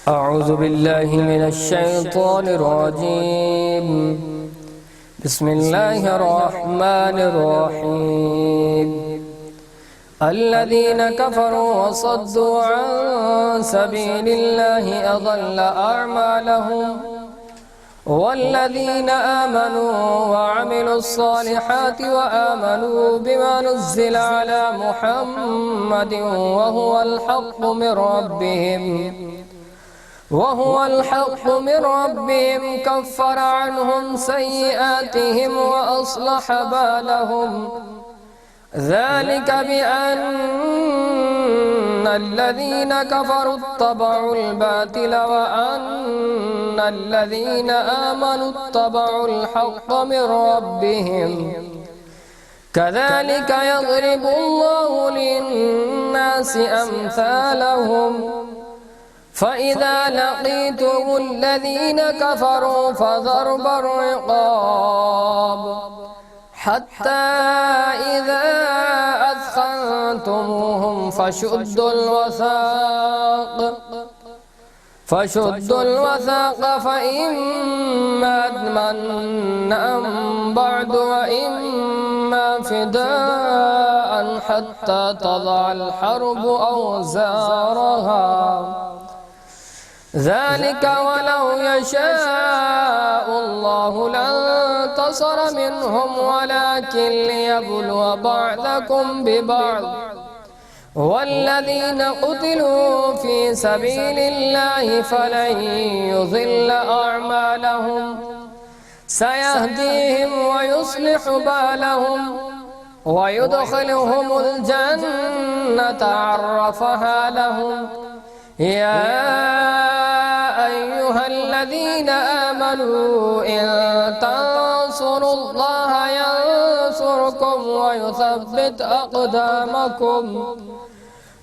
أعوذ بالله من الشيطان الرجيم. بسم الله الرحمن الرحيم. الذين كفروا وصدوا عن سبيل الله أضل أعمالهم، والذين آمنوا وعملوا الصالحات وآمنوا بما نزل على محمد وهو الحق من ربهم كفر عنهم سيئاتهم وأصلح بالهم. ذلك بأن الذين كفروا اتبعوا الباطل وأن الذين آمنوا اتبعوا الحق من ربهم. كذلك يضرب الله للناس أمثالهم. فإذا لقيتم الذين كفروا فضرب الرقاب حتى إذا أثخنتموهم فشدوا الوثاق فإما منا بعد وإما فداء حتى تضع الحرب أوزارها. ذلك ولو يشاء الله لانتصر منهم ولكن ليبلو بعضكم ببعض. والذين قتلوا في سبيل الله فلن يضل أعمالهم. سيهديهم ويصلح بالهم ويدخلهم الجنة عرفها لهم. يا أيها الذين آمنوا إن تنصروا الله ينصركم ويثبت أقدامكم.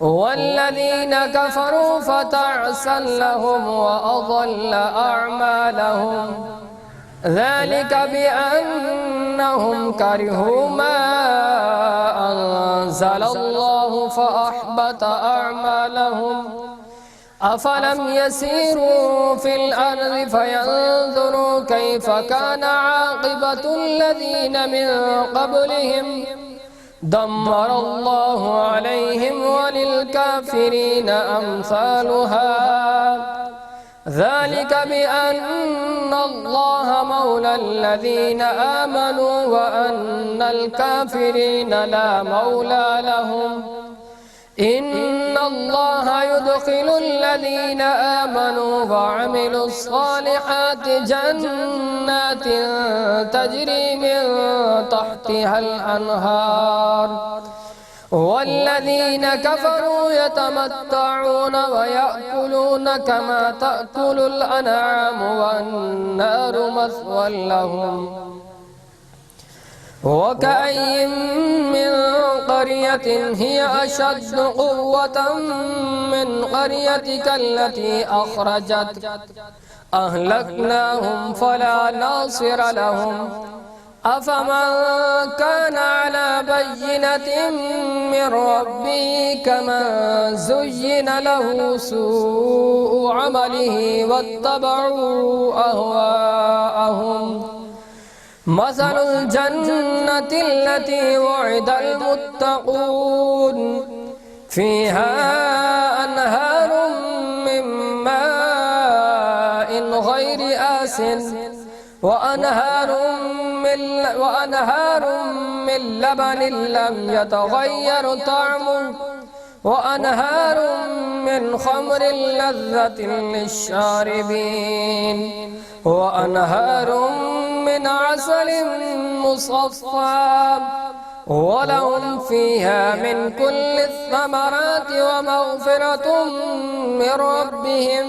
والذين كفروا فتعسا لهم وأضل أعمالهم. ذلك بأنهم كرهوا ما أنزل الله فأحبط أعمالهم. أفلم يسيروا في الأرض فينظروا كيف كان عاقبة الذين من قبلهم. دمر الله عليهم وللكافرين أمثالها. ذلك بأن الله مولى الذين آمنوا وأن الكافرين لا مولى لهم. إن الله يدخل الذين آمنوا وعملوا الصالحات جنات تجري من تحتها الأنهار. والذين كفروا يتمتعون ويأكلون كما تأكل الأنعام والنار مثوى لهم. وكأين من قرية هي أشد قوة من قريتك التي أخرجتك أهلكناهم فلا ناصر لهم. أفمن كان على بينة من ربه كمن زين له سوء عمله واتبعوا أهواءهم. مثل الجنة التي وعد المتقون فيها أنهار من ماء غير آسن وأنهار من لبن لم يتغير طعمه وأنهار من خمر لذة للشاربين وأنهار من عسل مصفى ولهم فيها من كل الثمرات ومغفرة من ربهم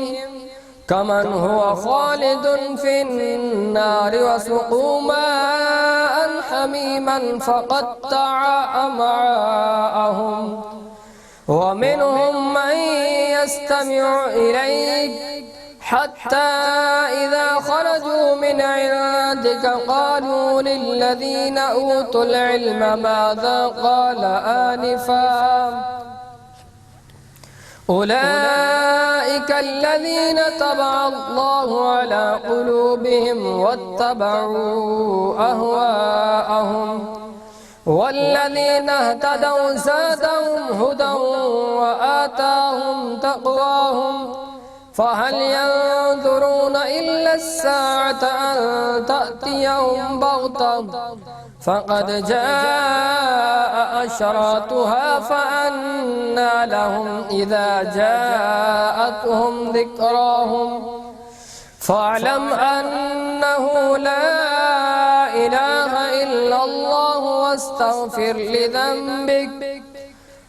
كمن هو خالد في النار وسقوا ماء حميما فقطع أمعاءهم. ومنهم من يستمع إليك حتى إذا خرجوا من عندك قالوا للذين أوتوا العلم ماذا قال آنفا أولئك الذين طبع الله على قلوبهم واتبعوا أهواءهم والذين اهتدوا زادهم هدى وآتاهم تقواهم فهل ينظرون إلا الساعة أن تأتيهم بغتة فقد جاء أشراطها فأنى لهم إذا جاءتهم ذكراهم فاعلم أنه لا إله إلا الله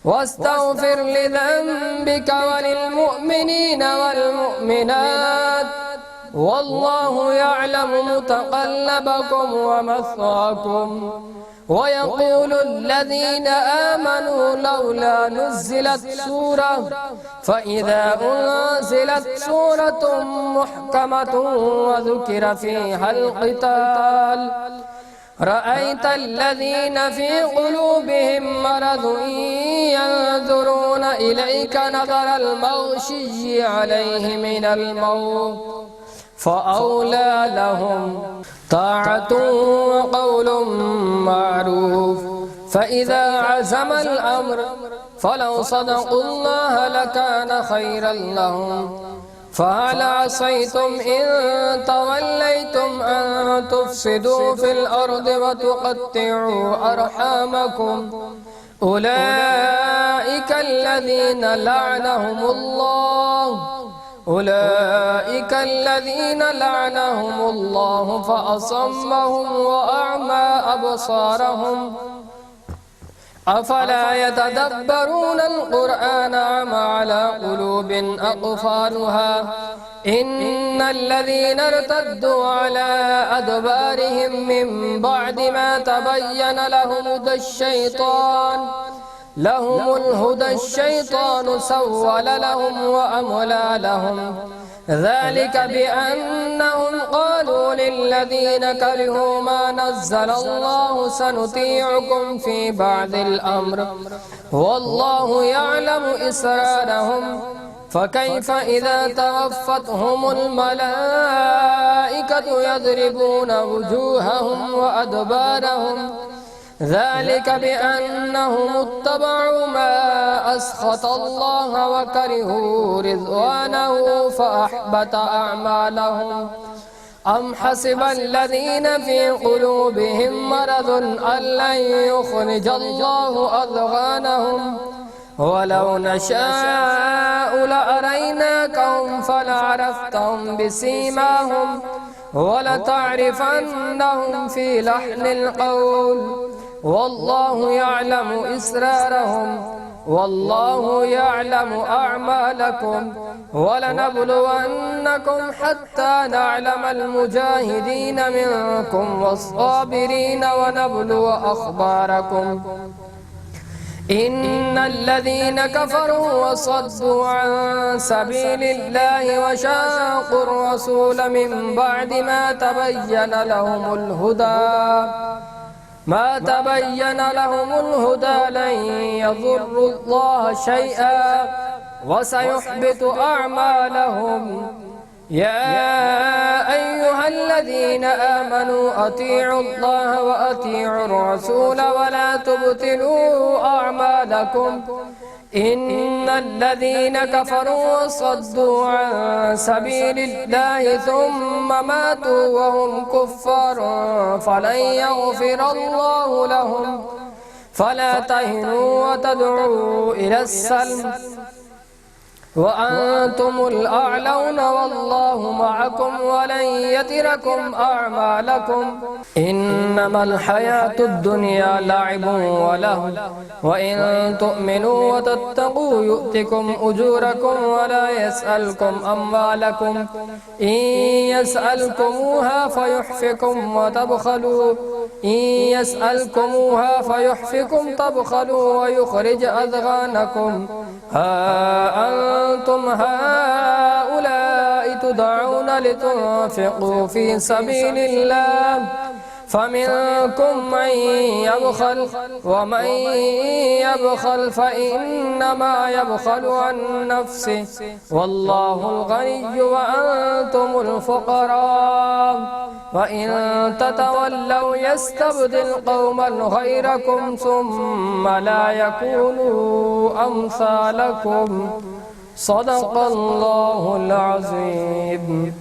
واستغفر لذنبك وللمؤمنين والمؤمنات والله يعلم متقلبكم ومثواكم. ويقول الذين آمنوا لولا نزلت سورة فإذا أنزلت سورة محكمة وذكر فيها القتال رأيت الذين في قلوبهم مرض ينظرون إليك نظر المغشي عليه من الموت فأولى لهم طاعة وقول معروف. فإذا عزم الأمر فلو صدقوا الله لكان خيرا لهم. فهل عصيتم إن توليتم أن تفسدوا في الأرض وتقطعوا أرحامكم أولئك الذين لعنهم الله فأصمهم وأعمى أبصارهم أفلا يتدبرون القرآن أم على قلوب أقفالها إن الذين ارتدوا على أدبارهم من بعد ما تبين لهم الهدى الشيطان سول لهم وأملى لهم ذلك بأنهم قالوا للذين كرهوا ما نزل الله سنطيعكم في بعض الأمر والله يعلم إسرارهم فكيف إذا توفتهم الملائكة يضربون وجوههم وأدبارهم ذلك بأنهم اتبعوا ما أسخط الله وكرهوا رضوانه فأحبط أعمالهم. أم حسب الذين في قلوبهم مرض أن لن يخرج الله أضغانهم ولو نشاء لأريناكهم فلعرفتهم بسيماهم ولتعرفنهم في لحن القول والله يعلم إسرارهم والله يعلم أعمالكم ولنبلونكم حتى نعلم المجاهدين منكم والصابرين ونبلو أخباركم. إن الذين كفروا وصدوا عن سبيل الله وشاقوا الرسول من بعد ما تبين لهم الهدى لن يضروا الله شيئا وسيحبط أعمالهم. يا أيها الذين آمنوا أطيعوا الله وأطيعوا الرسول ولا تبطلوا أعمالكم إن الذين كفروا وصدوا عن سبيل الله ثم ماتوا وهم كفار فلن يغفر الله لهم فلا تهنوا وتدعوا إلى السلم وأنتم الأعلون والله معكم ولن يتركم أعمالكم. إنما الحياة الدنيا لعب ولهو وإن تؤمنوا وتتقوا يؤتكم أجوركم ولا يسألكم أموالكم إن يسألكموها فيحفكم تبخلوا ويخرج أذغانكم. ها أنتم هؤلاء تدعون لتنفقوا في سبيل الله فمنكم من يبخل ومن يبخل فإنما يبخل عن نفسه والله الغني وأنتم الفقراء وإن تتولوا يستبدل قوما غيركم ثم لا يكونوا أمثالكم صدق الله العظيم.